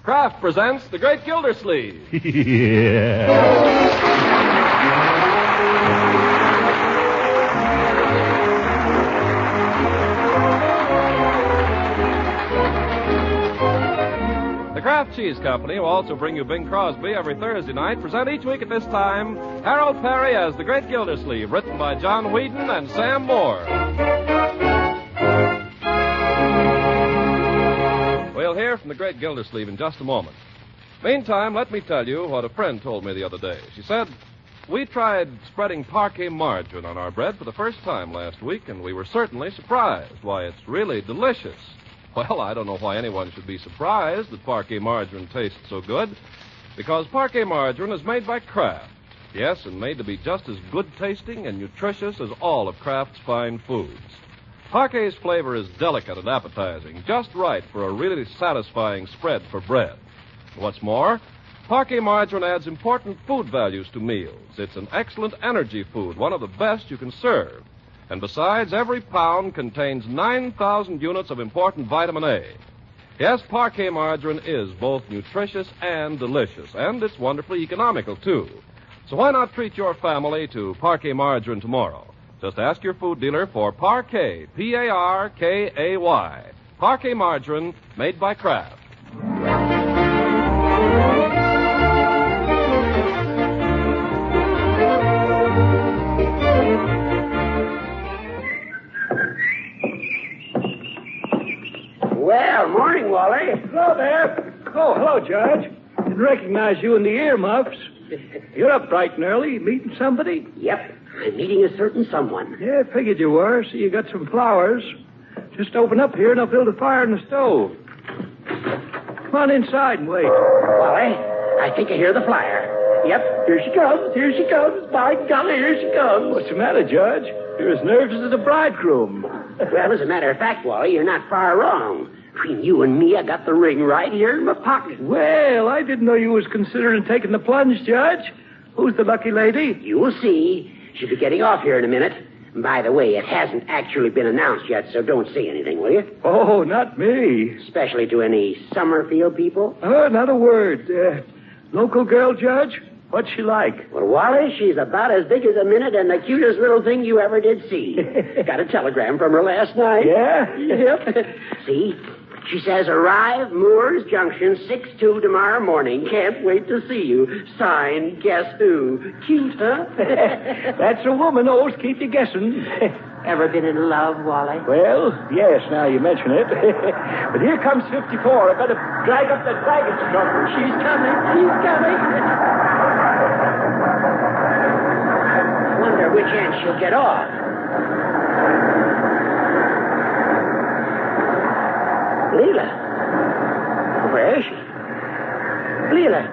Kraft presents The Great Gildersleeve. The Kraft Cheese Company will also bring you Bing Crosby every Thursday night. Present each week at this time Harold Perry as The Great Gildersleeve, written by John Whedon and Sam Moore. We'll hear from The Great Gildersleeve in just a moment. Meantime, let me tell you what a friend told me the other day. She said, we tried spreading parquet margarine on our bread for the first time last week, and we were certainly surprised. Why, it's really delicious. Well, I don't know why anyone should be surprised that parquet margarine tastes so good, because parquet margarine is made by Kraft. Yes, and made to be just as good-tasting and nutritious as all of Kraft's fine foods. Parquet's flavor is delicate and appetizing, just right for a really satisfying spread for bread. What's more, parquet margarine adds important food values to meals. It's an excellent energy food, one of the best you can serve. And besides, every pound contains 9,000 units of important vitamin A. Yes, parquet margarine is both nutritious and delicious, and it's wonderfully economical, too. So why not treat your family to parquet margarine tomorrow? Just ask your food dealer for Parquet, P-A-R-K-A-Y. Parquet margarine made by Kraft. Well, morning, Wally. Hello there. Oh, hello, Judge. Didn't recognize you in the earmuffs. You're up bright and early. Meeting somebody? Yep. I'm meeting a certain someone. Yeah, figured you were. See, you got some flowers. Just open up here and I'll build a fire in the stove. Come on inside and wait. Wally, I think I hear the flyer. Yep, here she comes. Here she comes. By golly, here she comes. What's the matter, Judge? You're as nervous as a bridegroom. Well, as a matter of fact, Wally, you're not far wrong. Between you and me, I got the ring right here in my pocket. Well, I didn't know you was considering taking the plunge, Judge. Who's the lucky lady? You'll see. She'll be getting off here in a minute. And by the way, it hasn't actually been announced yet, so don't say anything, will you? Oh, not me. Especially to any Summerfield people? Oh, not a word. Local girl, Judge? What's she like? Well, Wally, she's about as big as a minute and the cutest little thing you ever did see. Got a telegram from her last night. Yeah? Yep. See? She says, arrive, Moores Junction, 6-2 tomorrow morning. Can't wait to see you. Signed, guess who? Cute, huh? That's a woman. Always keep you guessing. Ever been in love, Wally? Well, yes, now you mention it. But here comes 54. I better drag up that baggage truck. She's coming. She's coming. Wonder which end she'll get off. Leila. Where is she? Leila.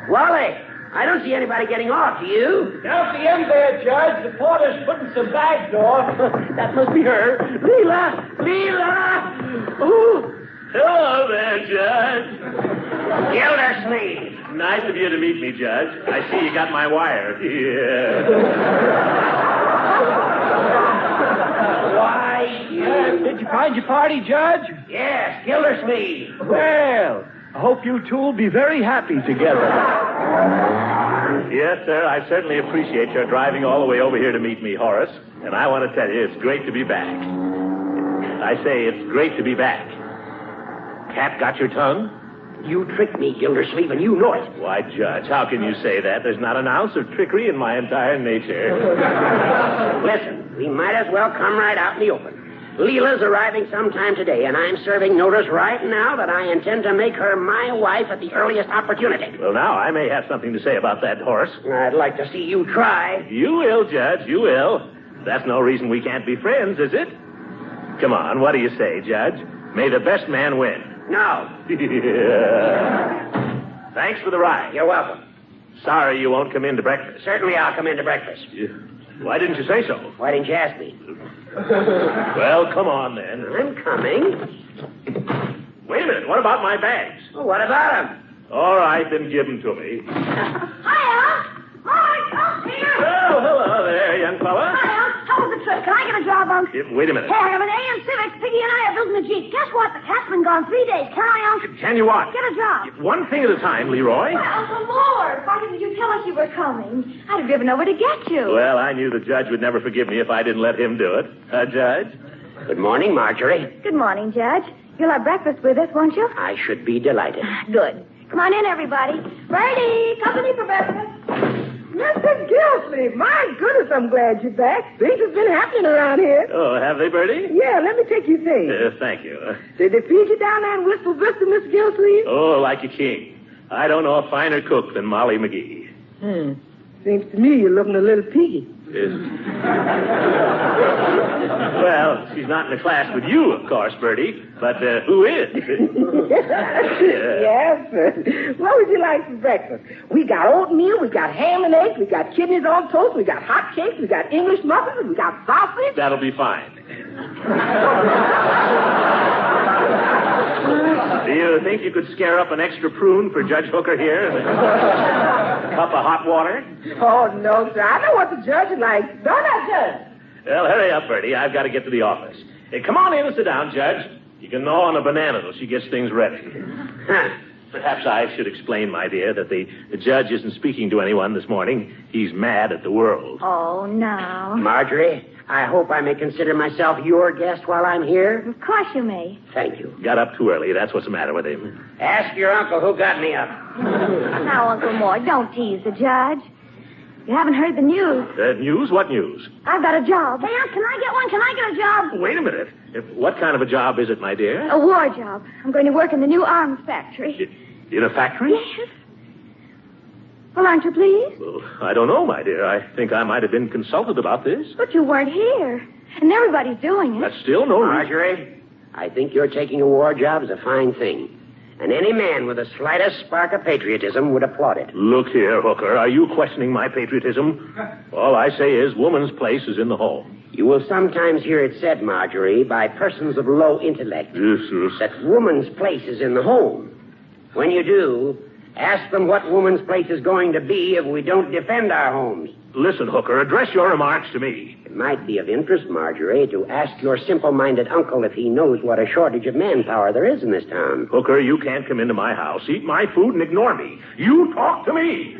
Wally, I don't see anybody getting off. Do you? Down at the end there, Judge. The porter's putting some bags off. That must be her. Leila! Leila! Ooh. Hello there, Judge. Gildersleeve. Nice of you to meet me, Judge. I see you got my wire. Yeah. Why, Did you find your party, Judge? Yes, Gildersleeve. Well, I hope you two will be very happy together. Yes, sir, I certainly appreciate your driving all the way over here to meet me, Horace. And I want to tell you, it's great to be back. I say it's great to be back. Cat got your tongue? You tricked me, Gildersleeve, and you know it. Why, Judge, how can you say that? There's not an ounce of trickery in my entire nature. Listen, we might as well come right out in the open. Leila's arriving sometime today, and I'm serving notice right now that I intend to make her my wife at the earliest opportunity. Well, now, I may have something to say about that, Horace. I'd like to see you try. You will, Judge, you will. That's no reason we can't be friends, is it? Come on, what do you say, Judge? May the best man win. No. Yeah. Thanks for the ride. You're welcome. Sorry you won't come in to breakfast. Certainly I'll come in to breakfast. Why didn't you say so? Why didn't you ask me? Well, come on, then. I'm coming. Wait a minute. What about my bags? Well, what about them? All right, then give them to me. Hiya! Hi, up here! Oh, hello there, young fella. Hiya! How was the Can I get a job, Unc? Wait a minute. Hey, I have an AM Civic. Piggy and I are building a Jeep. Guess what? The cat's been gone 3 days. Can I, Unc? Can you what? Get a job. One thing at a time, Leroy. Why, Uncle Mort, why didn't you tell us you were coming? I'd have driven over to get you. Well, I knew the judge would never forgive me if I didn't let him do it. Judge? Good morning, Marjorie. Good morning, Judge. You'll have breakfast with us, won't you? I should be delighted. Good. Come on in, everybody. Bertie, company for breakfast. Mr. Gildersleeve, my goodness, I'm glad you're back. Things have been happening around here. Oh, have they, Bertie? Yeah, let me take you things. Thank you. Did they feed you down there in Wistful Vista, Mr. Gildersleeve? Oh, like a king. I don't know a finer cook than Molly McGee. Seems to me you're looking a little piggy. Well, she's not in the class with you, of course, Bertie. But who is? Yes, sir. What would you like for breakfast? We got oatmeal, we got ham and eggs, we got kidneys on toast, we got hot cakes, we got English muffins, we got sausage. That'll be fine. Do you think you could scare up an extra prune for Judge Hooker here? A cup of hot water? Oh, no, sir. I know what the judge likes. Don't I, Judge? Well, hurry up, Bertie. I've got to get to the office. Hey, come on in and sit down, Judge. You can gnaw on a banana till she gets things ready. Perhaps I should explain, my dear, that the judge isn't speaking to anyone this morning. He's mad at the world. Oh, no. Marjorie, I hope I may consider myself your guest while I'm here. Of course you may. Thank you. Got up too early. That's what's the matter with him. Ask your uncle who got me up. Now, Uncle Mort, don't tease the judge. You haven't heard the news. News? What news? I've got a job. Hey, Aunt, can I get one? Can I get a job? Wait a minute. What kind of a job is it, my dear? A war job. I'm going to work in the new arms factory. In a factory? Yes. Well, aren't you pleased? Well, I don't know, my dear. I think I might have been consulted about this. But you weren't here. And everybody's doing it. That's still no reason. Marjorie, I think your taking a war job is a fine thing. And any man with the slightest spark of patriotism would applaud it. Look here, Hooker. Are you questioning my patriotism? All I say is woman's place is in the home. You will sometimes hear it said, Marjorie, by persons of low intellect, that woman's place is in the home. When you do, ask them what woman's place is going to be if we don't defend our homes. Listen, Hooker, address your remarks to me. It might be of interest, Marjorie, to ask your simple-minded uncle if he knows what a shortage of manpower there is in this town. Hooker, you can't come into my house, eat my food, and ignore me. You talk to me.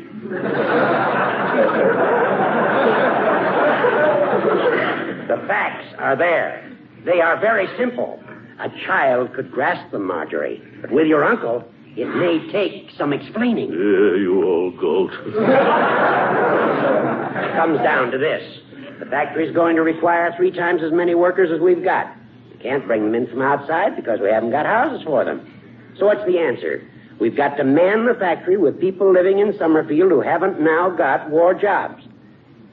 The facts are there. They are very simple. A child could grasp them, Marjorie. But with your uncle, it may take some explaining. You old goat. It comes down to this. The factory's going to require 3 times as many workers as we've got. We can't bring them in from outside because we haven't got houses for them. So what's the answer? We've got to man the factory with people living in Summerfield who haven't now got war jobs.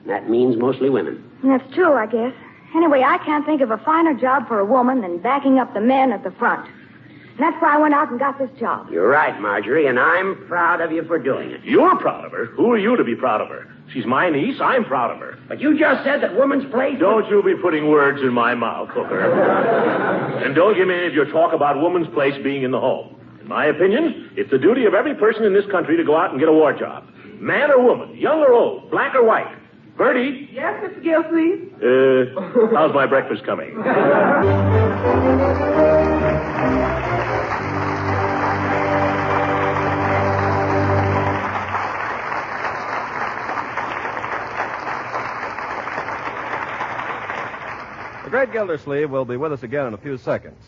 That means mostly women. That's true, I guess. Anyway, I can't think of a finer job for a woman than backing up the men at the front. And that's why I went out and got this job. You're right, Marjorie, and I'm proud of you for doing it. You're proud of her? Who are you to be proud of her? She's my niece. I'm proud of her. But you just said that woman's place... Don't you be putting words in my mouth, Hooker. And don't give me any of your talk about woman's place being in the home. In my opinion, it's the duty of every person in this country to go out and get a war job. Man or woman, young or old, black or white. Bertie? Yes, Mr. Gildersleeve? How's my breakfast coming? The great Gildersleeve will be with us again in a few seconds.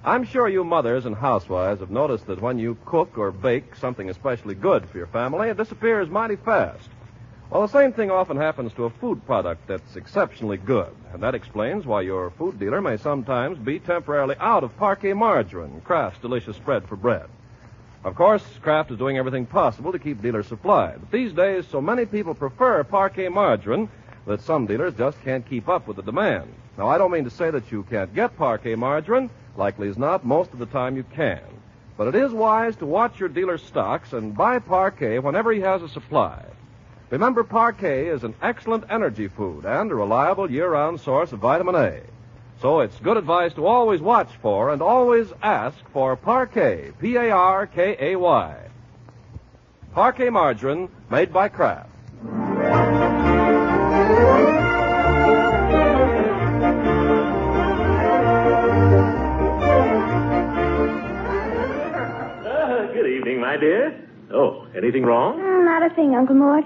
I'm sure you mothers and housewives have noticed that when you cook or bake something especially good for your family, it disappears mighty fast. Well, the same thing often happens to a food product that's exceptionally good, and that explains why your food dealer may sometimes be temporarily out of Parquet margarine, Kraft's delicious spread for bread. Of course, Kraft is doing everything possible to keep dealers supplied, but these days so many people prefer Parquet margarine that some dealers just can't keep up with the demand. Now, I don't mean to say that you can't get Parquet margarine. Likely as not, most of the time you can. But it is wise to watch your dealer's stocks and buy Parquet whenever he has a supply. Remember, Parquet is an excellent energy food and a reliable year-round source of vitamin A. So it's good advice to always watch for and always ask for Parquet, P-A-R-K-A-Y. Parquet margarine made by Kraft. Good evening, my dear. Oh, anything wrong? Not a thing, Uncle Mort.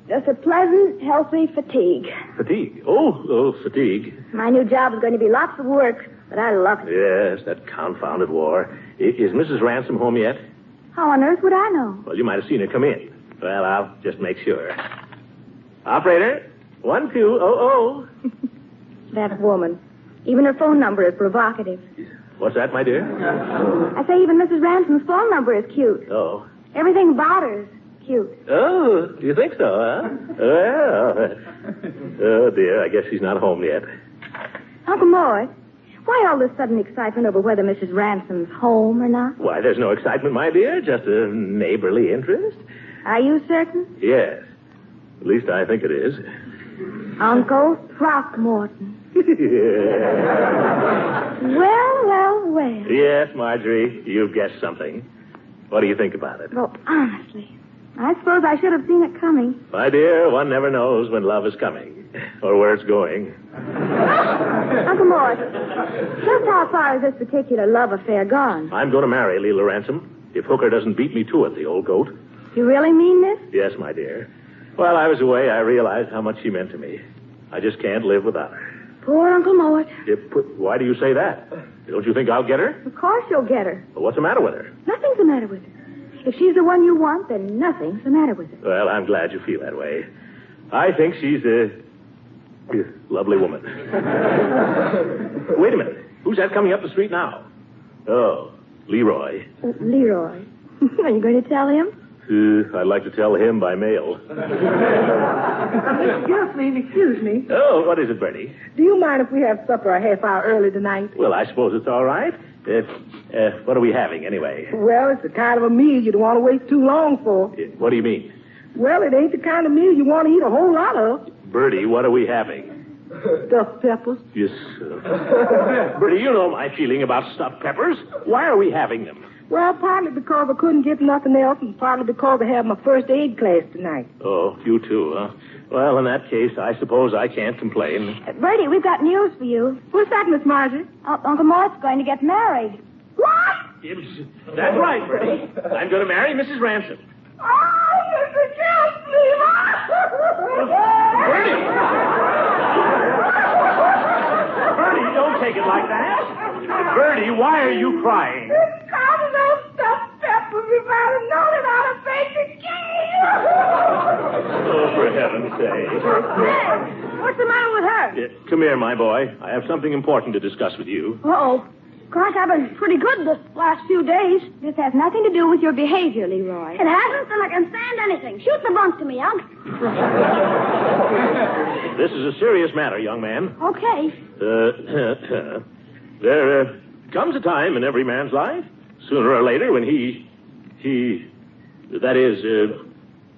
Just a pleasant, healthy fatigue. Fatigue. Oh, fatigue. My new job is going to be lots of work, but I love it. Yes, that confounded war. Is Mrs. Ransom home yet? How on earth would I know? Well, you might have seen her come in. Well, I'll just make sure. Operator, 1200. That woman. Even her phone number is provocative. What's that, my dear? I say even Mrs. Ransom's phone number is cute. Oh. Everything about her is cute. Oh, you think so, huh? Well, oh, dear, I guess she's not home yet. Uncle Mort, why all this sudden excitement over whether Mrs. Ransom's home or not? Why, there's no excitement, my dear, just a neighborly interest. Are you certain? Yes. At least I think it is. Uncle Throckmorton. Well. Yes, Marjorie, you've guessed something. What do you think about it? Well, honestly, I suppose I should have seen it coming. My dear, one never knows when love is coming or where it's going. Uncle Mort, just how far is this particular love affair gone? I'm going to marry Leila Ransom if Hooker doesn't beat me to it, the old goat. You really mean this? Yes, my dear. While I was away, I realized how much she meant to me. I just can't live without her. Poor Uncle Mort. Why do you say that? Don't you think I'll get her? Of course you'll get her. Well, what's the matter with her? Nothing's the matter with her. If she's the one you want, then nothing's the matter with her. Well, I'm glad you feel that way. I think she's a lovely woman. Wait a minute. Who's that coming up the street now? Oh, Leroy. Leroy. Are you going to tell him? I'd like to tell him by mail. Mr. Gildersleeve, excuse me. Oh, what is it, Bertie? Do you mind if we have supper a half hour early tonight? Well, I suppose it's all right. What are we having, anyway? Well, it's the kind of a meal you don't want to wait too long for. What do you mean? Well, it ain't the kind of meal you want to eat a whole lot of. Bertie, what are we having? Stuffed peppers. Yes, Bertie, you know my feeling about stuffed peppers. Why are we having them? Well, partly because I couldn't get nothing else, and partly because I have my first aid class tonight. Oh, you too, huh? Well, in that case, I suppose I can't complain. Bertie, we've got news for you. What's that, Miss Marjorie? Uncle Mort's going to get married. What? That's right, Bertie. I'm going to marry Mrs. Ransom. Oh, Mr. Gildersleeve! Bertie, don't take it like that. Bertie, why are you crying? It's because of those stuffed peppers. If I'd have known it, I'd have baked a cake. Oh, for heaven's sake. Hey, what's the matter with her? Come here, my boy. I have something important to discuss with you. Uh-oh. Gosh, I've been pretty good this last few days. This has nothing to do with your behavior, Leroy. It hasn't, then I can stand anything. Shoot the bunk to me, Unc. This is a serious matter, young man. Okay. There comes a time in every man's life, sooner or later, when that is,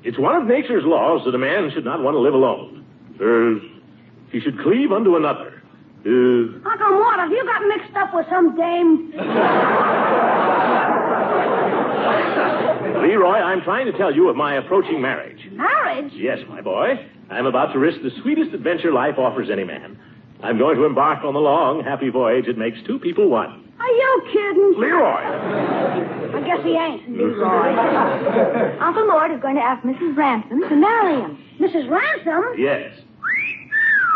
it's one of nature's laws that a man should not want to live alone. He should cleave unto another. Uncle Mort, have you got mixed up with some dame? Leroy, I'm trying to tell you of my approaching marriage. Marriage? Yes, my boy. I'm about to risk the sweetest adventure life offers any man. I'm going to embark on the long, happy voyage that makes two people one. Are you kidding? Leroy! I guess he ain't, Leroy. Uncle Mort is going to ask Mrs. Ransom to marry him. Mrs. Ransom? Yes.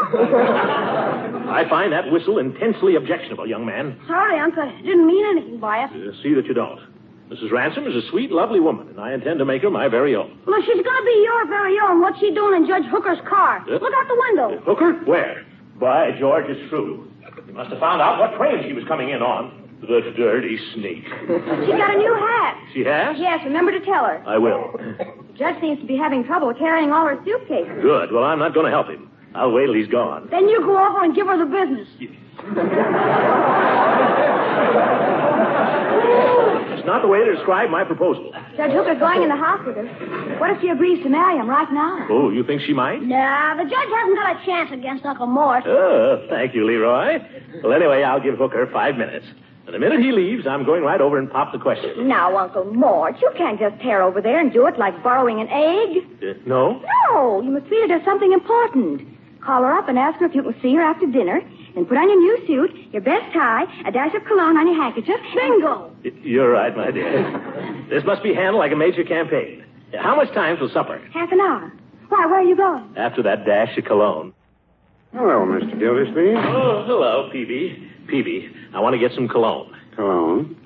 I find that whistle intensely objectionable, young man. Sorry, Uncle. I didn't mean anything by it. See that you don't. Mrs. Ransom is a sweet, lovely woman, and I intend to make her my very own. Well, if she's going to be your very own, what's she doing in Judge Hooker's car? Look out the window. Hooker? Where? By George, it's true. He must have found out what train she was coming in on. The dirty sneak. She's got a new hat. She has? Yes, remember to tell her. I will. The judge seems to be having trouble carrying all her suitcases. Good. Well, I'm not going to help him. I'll wait till he's gone. Then you go over and give her the business. It's not the way to describe my proposal. Judge Hooker's going in the house with her. What if she agrees to marry him right now? Oh, you think she might? Nah, the judge hasn't got a chance against Uncle Mort. Oh, thank you, Leroy. Well, anyway, I'll give Hooker 5 minutes. And the minute he leaves, I'm going right over and pop the question. Now, Uncle Mort, you can't just tear over there and do it like borrowing an egg. No? No, you must treat it as something important. Call her up and ask her if you can see her after dinner. Then put on your new suit, your best tie, a dash of cologne on your handkerchief. Bingo! You're right, my dear. This must be handled like a major campaign. How much time till supper? Half an hour. Why, where are you going? After that dash of cologne. Hello, Mr. Gildersleeve. Oh, hello, Peavy. Peavy, I want to get some cologne. Cologne?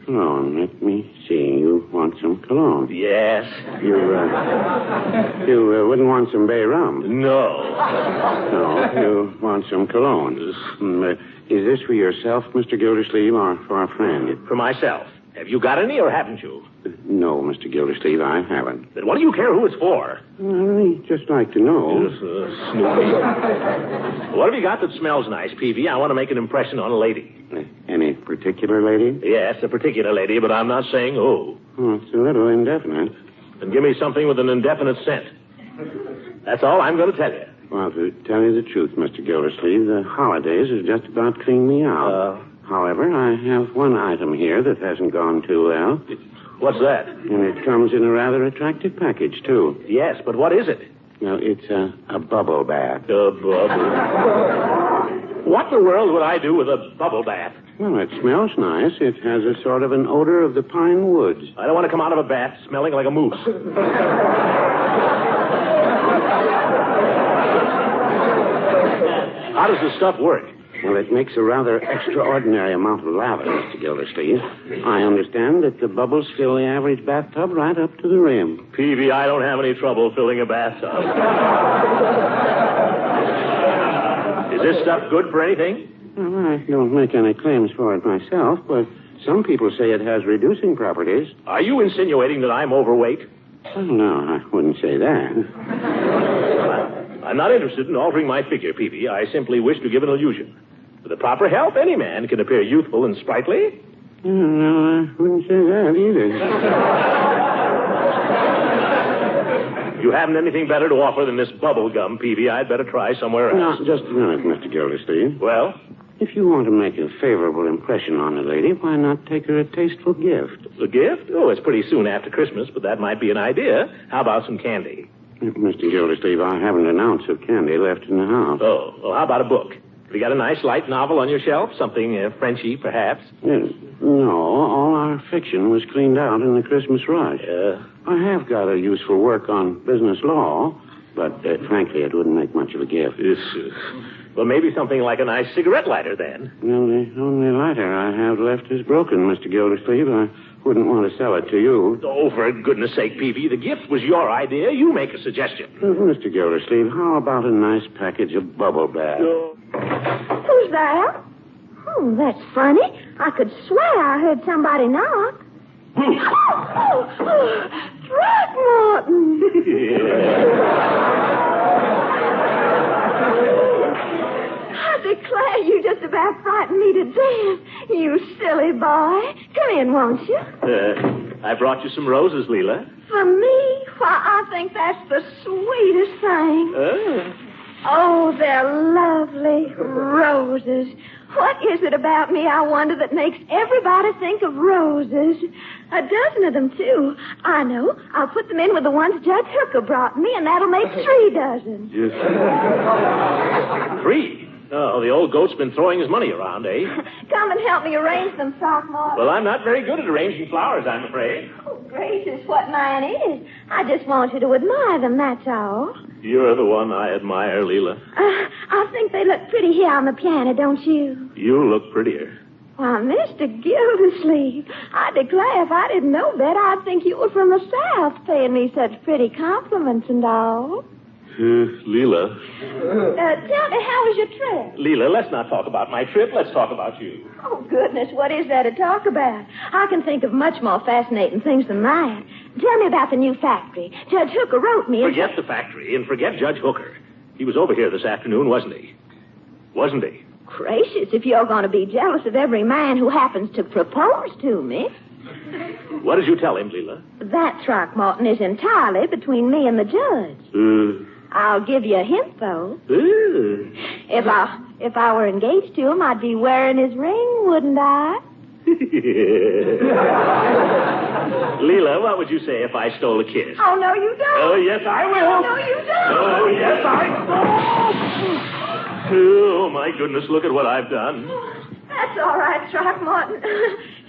Cologne. Let me see. You want some cologne? Yes. You wouldn't want some bay rum? No. No, you want some cologne. Is this for yourself, Mr. Gildersleeve, or for a friend? For myself. Have you got any, or haven't you? No, Mr. Gildersleeve, I haven't. Then what do you care who it's for? I'd just like to know. Snoopy. What have you got that smells nice, Peavy? I want to make an impression on a lady. Any particular lady? Yes, a particular lady, but I'm not saying who. Oh, it's a little indefinite. Then give me something with an indefinite scent. That's all I'm going to tell you. Well, to tell you the truth, Mr. Gildersleeve, the holidays have just about cleaned me out. However, I have one item here that hasn't gone too well. What's that? And it comes in a rather attractive package, too. Yes, but what is it? Well, it's a bubble bath. A bubble. What in the world would I do with a bubble bath? Well, it smells nice. It has a sort of an odor of the pine woods. I don't want to come out of a bath smelling like a moose. How does this stuff work? Well, it makes a rather extraordinary amount of lather, Mr. Gildersleeve. I understand that the bubbles fill the average bathtub right up to the rim. Peavy, I don't have any trouble filling a bathtub. Is this stuff good for anything? Well, I don't make any claims for it myself, but some people say it has reducing properties. Are you insinuating that I'm overweight? Oh, no, I wouldn't say that. I'm not interested in altering my figure, Peavy. I simply wish to give an illusion. With the proper help, any man can appear youthful and sprightly. No, I wouldn't say that either. You haven't anything better to offer than this bubble gum, Peavy. I'd better try somewhere else. Now, just a minute, Mr. Gildersleeve. Well? If you want to make a favorable impression on a lady, why not take her a tasteful gift? A gift? Oh, it's pretty soon after Christmas, but that might be an idea. How about some candy? Mr. Gildersleeve, I haven't an ounce of candy left in the house. Oh, well, how about a book? Have you got a nice light novel on your shelf? Something Frenchy, perhaps? No, all our fiction was cleaned out in the Christmas rush. I have got a useful work on business law, but frankly, it wouldn't make much of a gift. Well, maybe something like a nice cigarette lighter, then. Well, the only lighter I have left is broken, Mr. Gildersleeve. I wouldn't want to sell it to you. Oh, for goodness sake, Peavy, the gift was your idea. You make a suggestion. Mr. Gildersleeve, how about a nice package of bubble bath? Who's there? Oh, that's funny. I could swear I heard somebody knock. Throckmorton! I declare you just about frightened me to death, you silly boy. Come in, won't you? I brought you some roses, Leila. For me? Why, I think that's the sweetest thing. Oh, they're lovely roses. What is it about me, I wonder, that makes everybody think of roses? A dozen of them, too. I know. I'll put them in with the ones Judge Hooker brought me, and that'll make 3 dozen. Yes. 3? Oh, the old goat's been throwing his money around, eh? Come and help me arrange them, Throckmorton. Well, I'm not very good at arranging flowers, I'm afraid. Oh, gracious, what mine is. I just want you to admire them, that's all. You're the one I admire, Leila. I think they look pretty here on the piano, don't you? You look prettier. Why, Mr. Gildersleeve, I declare if I didn't know better, I'd think you were from the South, paying me such pretty compliments and all. Leila. Tell me, how was your trip? Leila, let's not talk about my trip. Let's talk about you. Oh, goodness, what is there to talk about? I can think of much more fascinating things than that. Tell me about the new factory. Judge Hooker wrote me... Forget the factory and forget Judge Hooker. He was over here this afternoon, wasn't he? Wasn't he? Gracious, if you're going to be jealous of every man who happens to propose to me... What did you tell him, Leila? That, Throckmorton, is entirely between me and the judge. I'll give you a hint, though. If I were engaged to him, I'd be wearing his ring, wouldn't I? Leila, what would you say if I stole a kiss? Oh, no, you don't. Oh, yes, I will. Oh, no, you don't. Oh, yes, I will. Oh, my goodness, look at what I've done. That's all right, Throckmorton.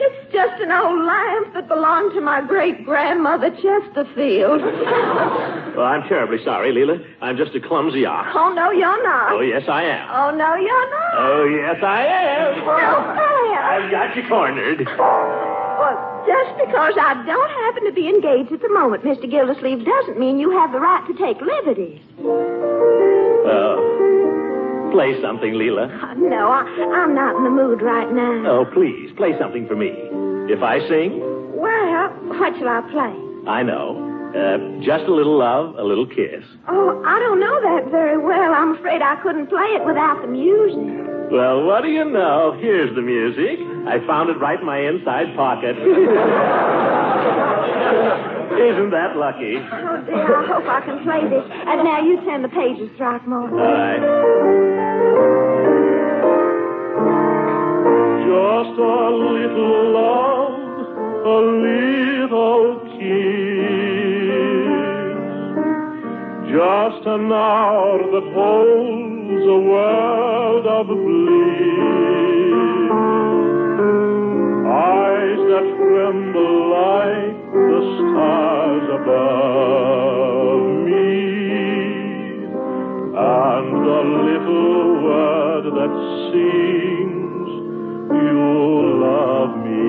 It's just an old lamp that belonged to my great-grandmother Chesterfield. Well, I'm terribly sorry, Leila. I'm just a clumsy ox. Oh, no, you're not. Oh, yes, I am. Oh, no, you're not. Oh, yes, I am. No, I am. I've got you cornered. Well, just because I don't happen to be engaged at the moment, Mr. Gildersleeve, doesn't mean you have the right to take liberties. Play something, Leila. No, I'm not in the mood right now. Oh, please, play something for me. If I sing? Well, what shall I play? I know. Just a little love, a little kiss. Oh, I don't know that very well. I'm afraid I couldn't play it without the music. Well, what do you know? Here's the music. I found it right in my inside pocket. Isn't that lucky? Oh, dear, I hope I can play this. And now you turn the pages, Throckmorton. All right. Just a little love, a little kiss. Just an hour that holds a world of bliss. Eyes that tremble like the stars above me, and a little word that sings, you love me.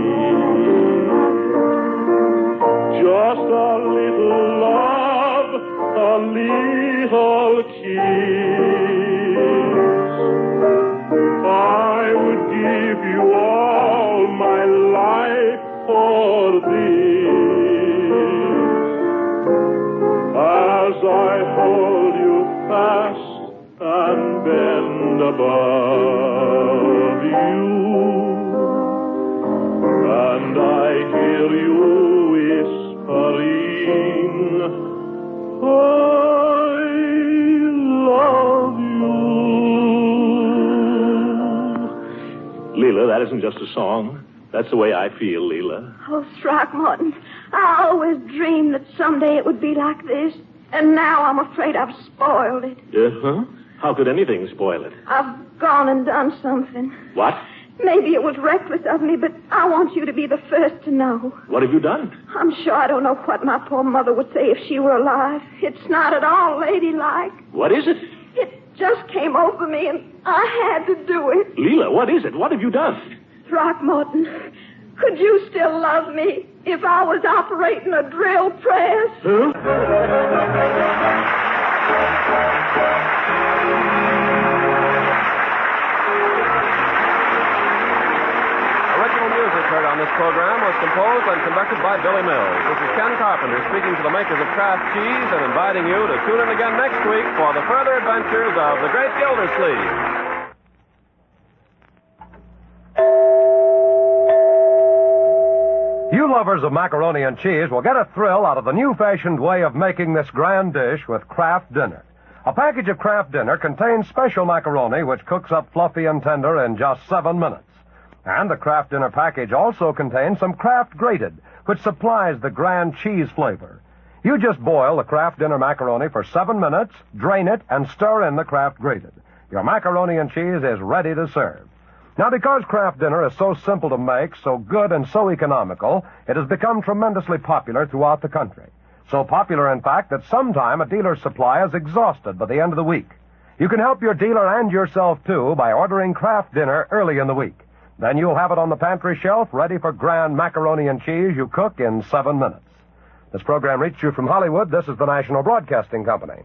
Just a little love, a little kiss. I would give you all my life for this, as I hold you fast and bend above you, and I hear you whispering, I love you. Leila, that isn't just a song. That's the way I feel, Leila. Oh, Throckmorton, I always dreamed that someday it would be like this. And now I'm afraid I've spoiled it. Uh-huh. How could anything spoil it? I've gone and done something. What? Maybe it was reckless of me, but I want you to be the first to know. What have you done? I'm sure I don't know what my poor mother would say if she were alive. It's not at all ladylike. What is it? It just came over me, and I had to do it. Leila, what is it? What have you done? Throckmorton, could you still love me if I was operating a drill press? Original music heard on this program was composed and conducted by Billy Mills. This is Ken Carpenter speaking to the makers of Kraft Cheese and inviting you to tune in again next week for the further adventures of the great Gildersleeve. You lovers of macaroni and cheese will get a thrill out of the new-fashioned way of making this grand dish with Kraft Dinner. A package of Kraft Dinner contains special macaroni which cooks up fluffy and tender in just 7 minutes. And the Kraft Dinner package also contains some Kraft Grated, which supplies the grand cheese flavor. You just boil the Kraft Dinner macaroni for 7 minutes, drain it, and stir in the Kraft Grated. Your macaroni and cheese is ready to serve. Now, because Kraft Dinner is so simple to make, so good and so economical, it has become tremendously popular throughout the country. So popular, in fact, that sometime a dealer's supply is exhausted by the end of the week. You can help your dealer and yourself, too, by ordering Kraft Dinner early in the week. Then you'll have it on the pantry shelf ready for grand macaroni and cheese you cook in 7 minutes. This program reached you from Hollywood. This is the National Broadcasting Company.